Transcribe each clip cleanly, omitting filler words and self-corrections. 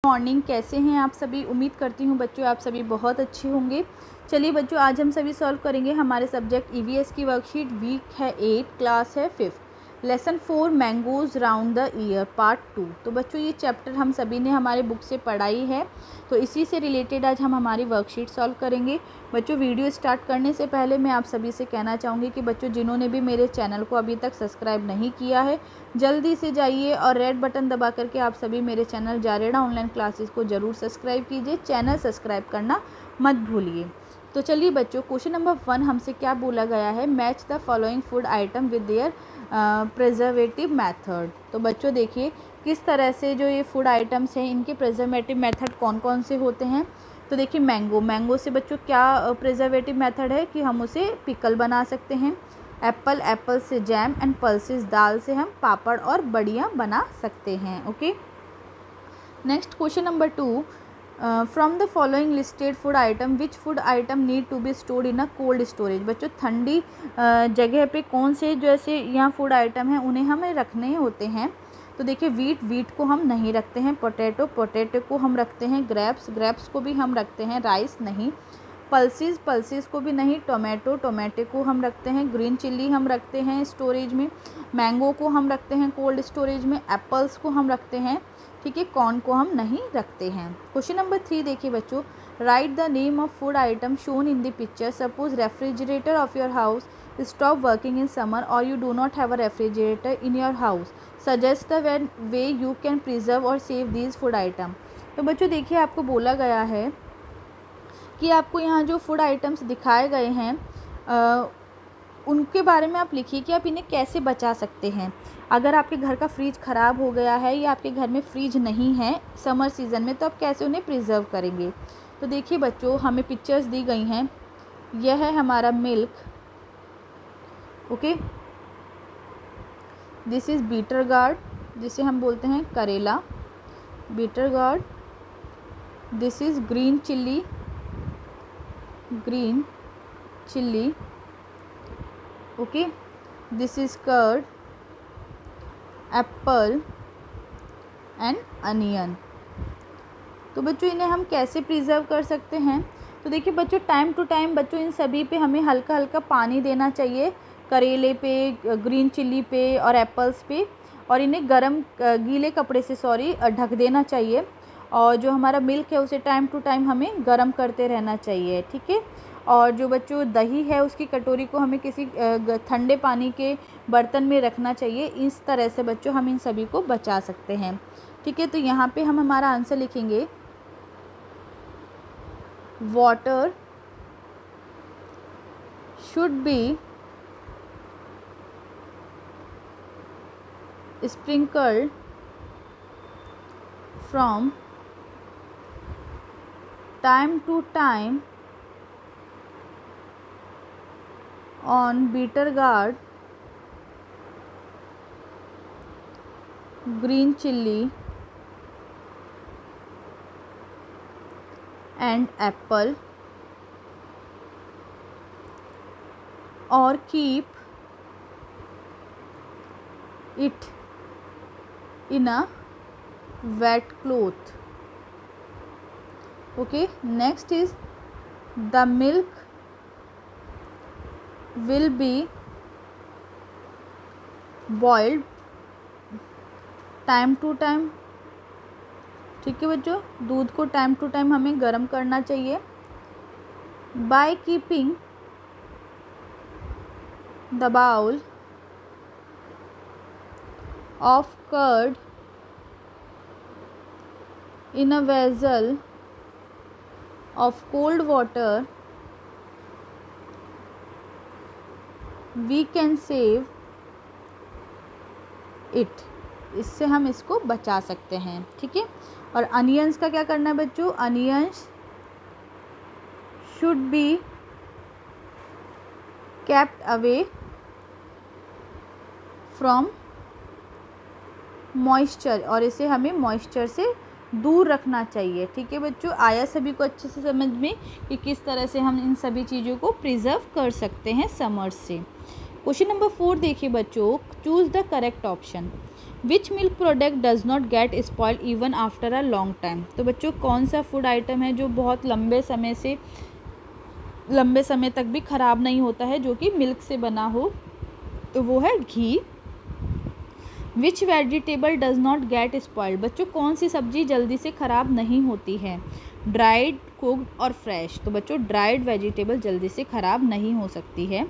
Morning, कैसे हैं आप सभी। उम्मीद करती हूँ बच्चों आप सभी बहुत अच्छे होंगे। चलिए बच्चों, आज हम सभी सॉल्व करेंगे हमारे सब्जेक्ट ईवीएस की वर्कशीट। वीक है 8, क्लास है 5, lesson 4 mangoes round the year part 2। तो बच्चों ये चैप्टर हम सभी ने हमारे बुक से पढ़ाई है, तो इसी से रिलेटेड आज हम हमारी वर्कशीट सॉल्व करेंगे। बच्चों वीडियो स्टार्ट करने से पहले मैं आप सभी से कहना चाहूँगी कि बच्चों जिन्होंने भी मेरे चैनल को अभी तक सब्सक्राइब नहीं किया है, जल्दी से जाइए और रेड बटन दबा करके आप सभी मेरे चैनल जारेड़ा ऑनलाइन क्लासेस को ज़रूर सब्सक्राइब कीजिए। चैनल सब्सक्राइब करना मत भूलिए। तो चलिए बच्चों, क्वेश्चन नंबर 1 हमसे क्या बोला गया है, match the following food item with their preservative method. तो बच्चों देखिए किस तरह से जो ये फूड आइटम्स हैं इनके प्रिजर्वेटिव मेथड कौन कौन से होते हैं। तो देखिए मैंगो से बच्चों क्या प्रिजर्वेटिव मेथड है कि हम उसे पिकल बना सकते हैं। एप्पल से जैम एंड पल्सेस दाल से हम पापड़ और बड़ियाँ बना सकते हैं। Okay, next question number 2, from the following listed food item which food item need to be stored in a cold storage. बच्चों ठंडी जगह पे कौन से जैसे यहाँ फूड आइटम हैं उन्हें हमें रखने होते हैं। तो देखिए वीट को हम नहीं रखते हैं, पोटैटो को हम रखते हैं, ग्रेप्स को भी हम रखते हैं, राइस नहीं, पल्सेस को भी नहीं, टोमेटो को हम रखते हैं, ग्रीन चिल्ली हम रखते हैं स्टोरेज में, मैंगो को हम रखते हैं कोल्ड स्टोरेज में, एप्पल्स को हम रखते हैं, ठीक है, कॉर्न को हम नहीं रखते हैं। क्वेश्चन नंबर 3 देखिए बच्चों, write the name of food item shown in the picture. Suppose refrigerator of your house stop working in summer और you do not have a refrigerator in your house, suggest the way you can preserve और save these food item. तो बच्चों देखिए आपको बोला गया है कि आपको यहाँ जो फूड आइटम्स दिखाए गए हैं उनके बारे में आप लिखिए कि आप इन्हें कैसे बचा सकते हैं। अगर आपके घर का फ्रिज ख़राब हो गया है या आपके घर में फ्रिज नहीं है समर सीज़न में, तो आप कैसे उन्हें प्रिजर्व करेंगे। तो देखिए बच्चों हमें पिक्चर्स दी गई हैं। यह है हमारा milk, okay, this is bitter gourd जिसे हम बोलते हैं करेला, bitter gourd, this is green chilli, okay, this is curd, apple and onion. तो बच्चों इन्हें हम कैसे प्रिजर्व कर सकते हैं। तो देखिए बच्चों टाइम टू टाइम बच्चों इन सभी पे हमें हल्का हल्का पानी देना चाहिए, करेले पे, ग्रीन चिल्ली पे और एप्पल्स पे, और इन्हें गीले कपड़े से ढक देना चाहिए। और जो हमारा मिल्क है उसे टाइम टू टाइम हमें गर्म करते रहना चाहिए, ठीक है। और जो बच्चों दही है उसकी कटोरी को हमें किसी ठंडे पानी के बर्तन में रखना चाहिए। इस तरह से बच्चों हम इन सभी को बचा सकते हैं, ठीक है। तो यहाँ पे हम हमारा आंसर लिखेंगे, water should be sprinkled from time to time on bitter gourd, green chilli and apple, or keep it in a wet cloth. Okay, next is the milk will be boiled time to time, ठीक है बच्चों, दूध को time to time हमें गर्म करना चाहिए। By keeping the bowl of curd in a vessel of cold water we can save it. इससे हम इसको बचा सकते हैं, ठीक है। और अनियंस का क्या करना है बच्चों, onions should be kept away from moisture, और इसे हमें मॉइस्चर से दूर रखना चाहिए, ठीक है बच्चों। आया सभी को अच्छे से समझ में कि किस तरह से हम इन सभी चीज़ों को प्रिजर्व कर सकते हैं समर्स से। क्वेश्चन नंबर 4 देखिए बच्चों, choose the correct option. Which milk product does not get spoiled even after a long time. तो बच्चों कौन सा फूड आइटम है जो बहुत लंबे समय तक भी ख़राब नहीं होता है, जो कि मिल्क से बना हो, तो वो है घी। Which vegetable does not get spoiled. बच्चों कौन सी सब्जी जल्दी से ख़राब नहीं होती है, ड्राइड, कुक्ड और फ्रेश। तो बच्चों ड्राइड वेजिटेबल जल्दी से ख़राब नहीं हो सकती है।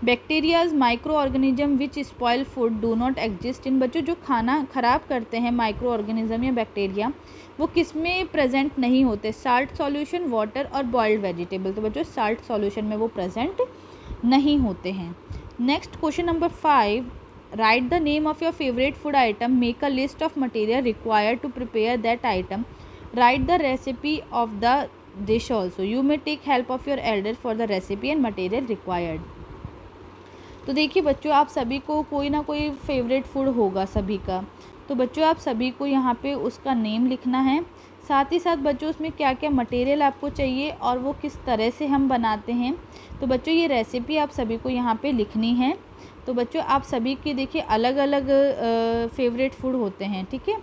Bacterias, micro organism which spoil food do not exist in. बच्चों जो खाना ख़राब करते हैं माइक्रो ऑर्गेनिज्म या बैक्टीरिया, वो किस में प्रेजेंट नहीं होते, साल्ट सॉल्यूशन, वाटर और बॉइल्ड वेजिटेबल। तो बच्चों साल्ट सॉल्यूशन में वो प्रेजेंट नहीं होते हैं। Next question number 5, write the name of your favourite food item, make a list of material required to prepare that item, write the recipe of the dish also, you may take help of your elder for the recipe and material required. तो देखिए बच्चों, आप सभी को कोई ना कोई favourite food होगा सभी का, तो बच्चों आप सभी को यहाँ पे उसका नेम लिखना है, साथ ही साथ बच्चों उसमें क्या क्या मटेरियल आपको चाहिए और वो किस तरह से हम बनाते हैं। तो बच्चों ये रेसिपी आप सभी को यहाँ पे लिखनी है। तो बच्चों आप सभी के देखिए अलग अलग फेवरेट फूड होते हैं, ठीक है।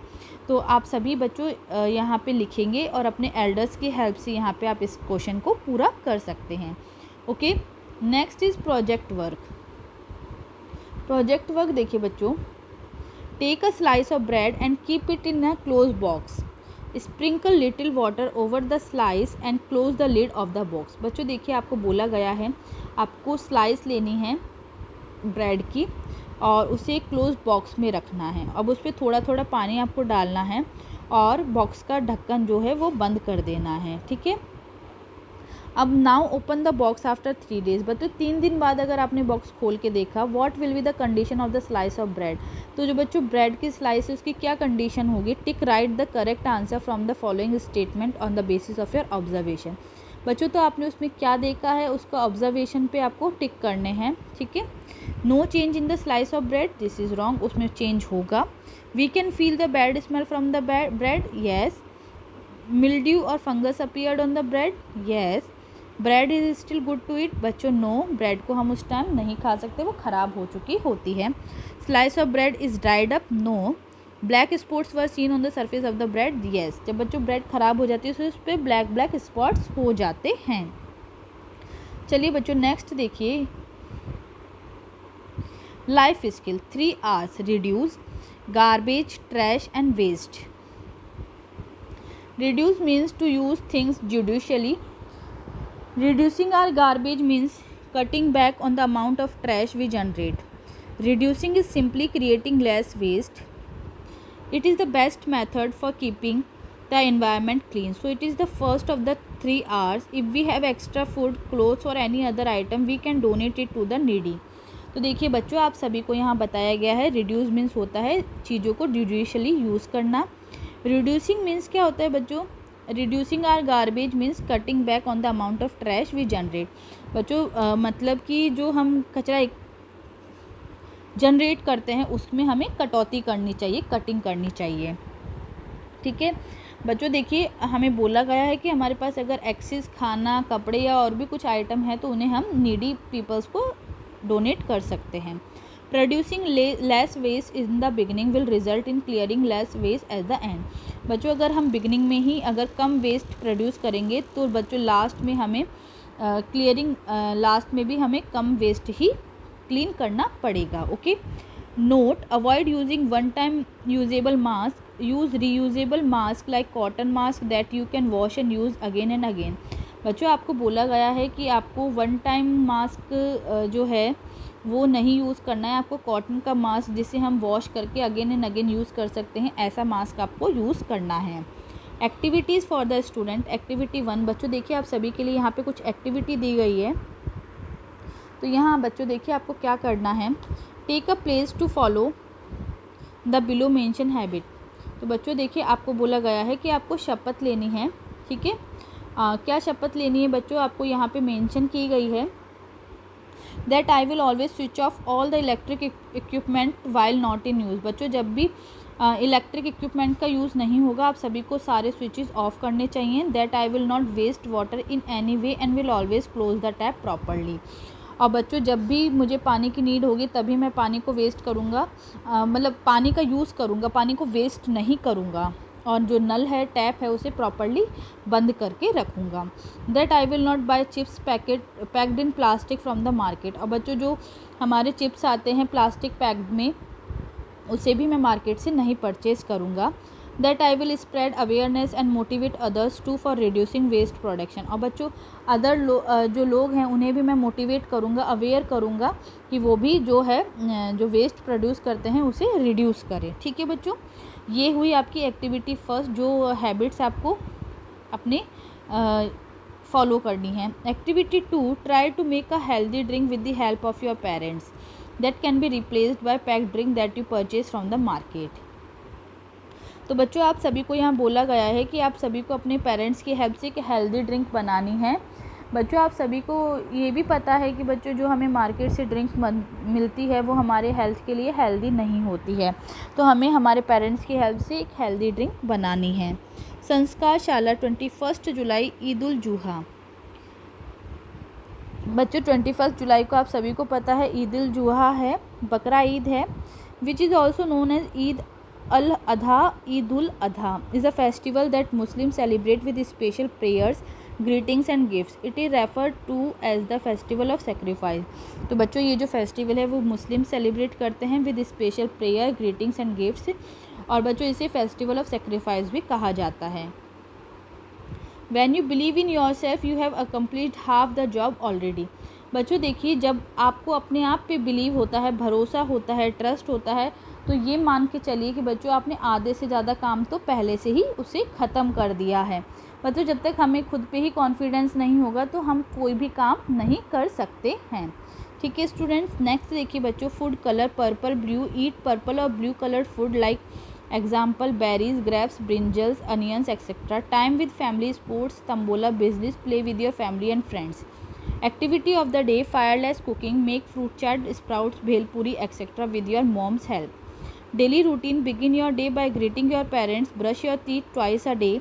तो आप सभी बच्चों यहाँ पे लिखेंगे और अपने एल्डर्स की हेल्प से यहाँ पे आप इस क्वेश्चन को पूरा कर सकते हैं। Okay, next is project work. Project work देखिए बच्चों, take a slice of bread and keep it in a close box, sprinkle little water over the slice and close the lid of the box. बच्चों देखिए आपको बोला गया है आपको slice लेनी है ब्रेड की और उसे क्लोज बॉक्स में रखना है। अब उस पर थोड़ा थोड़ा पानी आपको डालना है और बॉक्स का ढक्कन जो है वो बंद कर देना है, ठीक है। अब now open the box after 3 days। बच्चों 3 दिन बाद अगर आपने बॉक्स खोल के देखा, what will be the condition of the slice of bread. तो जो बच्चों ब्रेड की स्लाइस है उसकी क्या कंडीशन होगी, टिक right the correct answer from the following statement on the basis of your observation. बच्चों तो आपने उसमें क्या देखा है उसका ऑब्जर्वेशन पे आपको टिक करने हैं, ठीक है। No change in the slice of bread, this is wrong, उसमें चेंज होगा। We can feel the bad smell from the bread, yes. Mildew और fungus appeared on the bread, yes. Bread is still good to eat, बच्चों no, bread को हम उस time नहीं खा सकते, वो ख़राब हो चुकी होती है। Slice of bread is dried up, no. Black spots were seen on the surface of the bread, yes. जब बच्चों ब्रेड ख़राब हो जाती है तो उस पर ब्लैक ब्लैक स्पॉट्स हो जाते हैं। चलिए बच्चों नेक्स्ट देखिए, life skill 3 R's, reduce, garbage, trash and waste. Reduce means to use things judiciously. Reducing our garbage means cutting back on the amount of trash we generate. Reducing is simply creating less waste. It is the best method for keeping the environment clean. So it is the first of the 3 R's. If we have extra food, clothes or any other item, we can donate it to the needy. तो देखिए बच्चों आप सभी को यहाँ बताया गया है, रिड्यूस मीन्स होता है चीज़ों को जुडिशियली यूज़ करना। रिड्यूसिंग मीन्स क्या होता है बच्चों, reducing our garbage means cutting back on the amount of trash we generate. बच्चों मतलब कि जो हम कचरा जनरेट करते हैं उसमें हमें कटौती करनी चाहिए, कटिंग करनी चाहिए, ठीक है। बच्चों देखिए हमें बोला गया है कि हमारे पास अगर एक्सेस खाना, कपड़े या और भी कुछ आइटम है तो उन्हें हम नीडी पीपल्स को डोनेट कर सकते हैं। Producing less waste in the beginning will result in clearing less waste at the end. बच्चों अगर हम बिगनिंग में ही अगर कम वेस्ट प्रोड्यूस करेंगे तो बच्चों लास्ट में हमें लास्ट में भी हमें कम वेस्ट ही क्लीन करना पड़ेगा। Okay, note, avoid using one time usable mask, use reusable mask like cotton mask that you can wash and use again and again. बच्चों आपको बोला गया है कि आपको वन टाइम मास्क जो है वो नहीं यूज़ करना है, आपको कॉटन का मास्क जिसे हम वॉश करके अगेन एंड अगेन यूज़ कर सकते हैं, ऐसा मास्क आपको यूज़ करना है। Activities for the student, activity 1। बच्चों देखिए आप सभी के लिए यहाँ पे कुछ एक्टिविटी दी गई है, तो यहाँ बच्चों देखिए आपको क्या करना है, take a place to follow the below mention habit. तो बच्चों देखिए आपको बोला गया है कि आपको शपथ लेनी है, ठीक है। क्या शपथ लेनी है बच्चों, आपको यहाँ पे मेंशन की गई है that I will always switch off all the electric equipment while not in use. बच्चों जब भी इलेक्ट्रिक इक्विपमेंट का यूज़ नहीं होगा आप सभी को सारे स्विचेस ऑफ करने चाहिए। That I will not waste water in any way and will always close the tap properly. और बच्चों जब भी मुझे पानी की नीड होगी तभी मैं पानी को वेस्ट करूँगा, मतलब पानी का यूज़ करूँगा, पानी को वेस्ट नहीं करूँगा। और जो नल है, टैप है, उसे प्रॉपर्ली बंद करके रखूँगा। That I will not buy chips packed in plastic from the market. और बच्चों जो हमारे चिप्स आते हैं प्लास्टिक पैक्ड में, उसे भी मैं मार्केट से नहीं परचेज़ करूँगा। That I will spread awareness and motivate others to for reducing waste production. और बच्चों जो लोग हैं उन्हें भी मैं मोटिवेट करूँगा, अवेयर करूँगा कि वो भी जो है जो वेस्ट प्रोड्यूस करते हैं उसे रिड्यूस करें। ठीक है बच्चों, ये हुई आपकी एक्टिविटी फर्स्ट, जो हैबिट्स आपको अपने फॉलो करनी है। Activity 2, try to make a healthy drink with the help of your parents that can be replaced by packed drink that you purchase from the market. तो बच्चों आप सभी को यहाँ बोला गया है कि आप सभी को अपने पेरेंट्स की हेल्प से एक हेल्दी ड्रिंक बनानी है। बच्चों आप सभी को ये भी पता है कि बच्चों जो हमें मार्केट से ड्रिंक मिलती है वो हमारे हेल्थ के लिए हेल्दी नहीं होती है, तो हमें हमारे पेरेंट्स की हेल्प से एक हेल्दी ड्रिंक बनानी है। संस्कार शाला 21 जुलाई ईद उल जुहा। बच्चों 21 जुलाई को आप सभी को पता है ईद उल जुहा है, बकरा ईद है, which is also known as Eid al Adha. Eid ul Adha is a festival that Muslim celebrate with special prayers, greetings and gifts. It is refer to as the festival of sacrifice. तो बच्चों ये जो फेस्टिवल है वो मुस्लिम सेलिब्रेट करते हैं with special prayer, greetings and gifts, और बच्चों इसे फेस्टिवल ऑफ सेक्रीफाइस भी कहा जाता है। When you believe in yourself, you have accomplished half the job already। बच्चों देखिए, जब आपको अपने आप पे बिलीव होता है, भरोसा होता है, ट्रस्ट होता है, तो ये मान के चलिए कि बच्चों आपने आधे से ज़्यादा काम तो पहले से ही उसे ख़त्म कर दिया है। बच्चों जब तक हमें खुद पे ही कॉन्फिडेंस नहीं होगा तो हम कोई भी काम नहीं कर सकते हैं। ठीक है स्टूडेंट्स, नेक्स्ट देखिए बच्चों, फूड कलर पर्पल ब्लू, ईट पर्पल और blue coloured food like example berries, grapes, brinjals, onions, etc. Time with family, sports, tambola, business, play with your family and friends. Activity of the day, fireless cooking, make fruit chaat, sprouts, bhel puri, etc. with your mom's help. Daily routine, begin your day by greeting your parents, brush your teeth twice a day,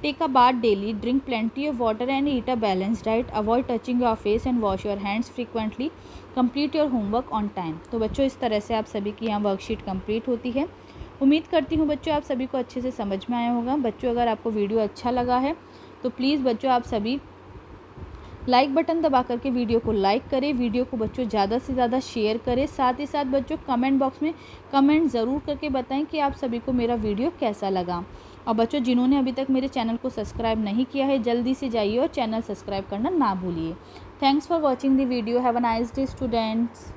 take a bath daily, drink plenty of water and eat a balanced diet, avoid touching your face and wash your hands frequently, complete your homework on time। तो बच्चों इस तरह से आप सभी की यहाँ worksheet complete होती है। उम्मीद करती हूँ बच्चों आप सभी को अच्छे से समझ में आया होगा। बच्चों अगर आपको वीडियो अच्छा लगा है तो प्लीज़ बच्चों आप सभी लाइक बटन दबा करके वीडियो को लाइक करें, वीडियो को बच्चों ज़्यादा से ज़्यादा शेयर करें। साथ ही साथ बच्चों कमेंट बॉक्स में कमेंट ज़रूर करके बताएं कि आप सभी को मेरा वीडियो कैसा लगा। और बच्चों जिन्होंने अभी तक मेरे चैनल को सब्सक्राइब नहीं किया है जल्दी से जाइए और चैनल सब्सक्राइब करना ना भूलिए। Thanks for watching the video. Have a nice day students.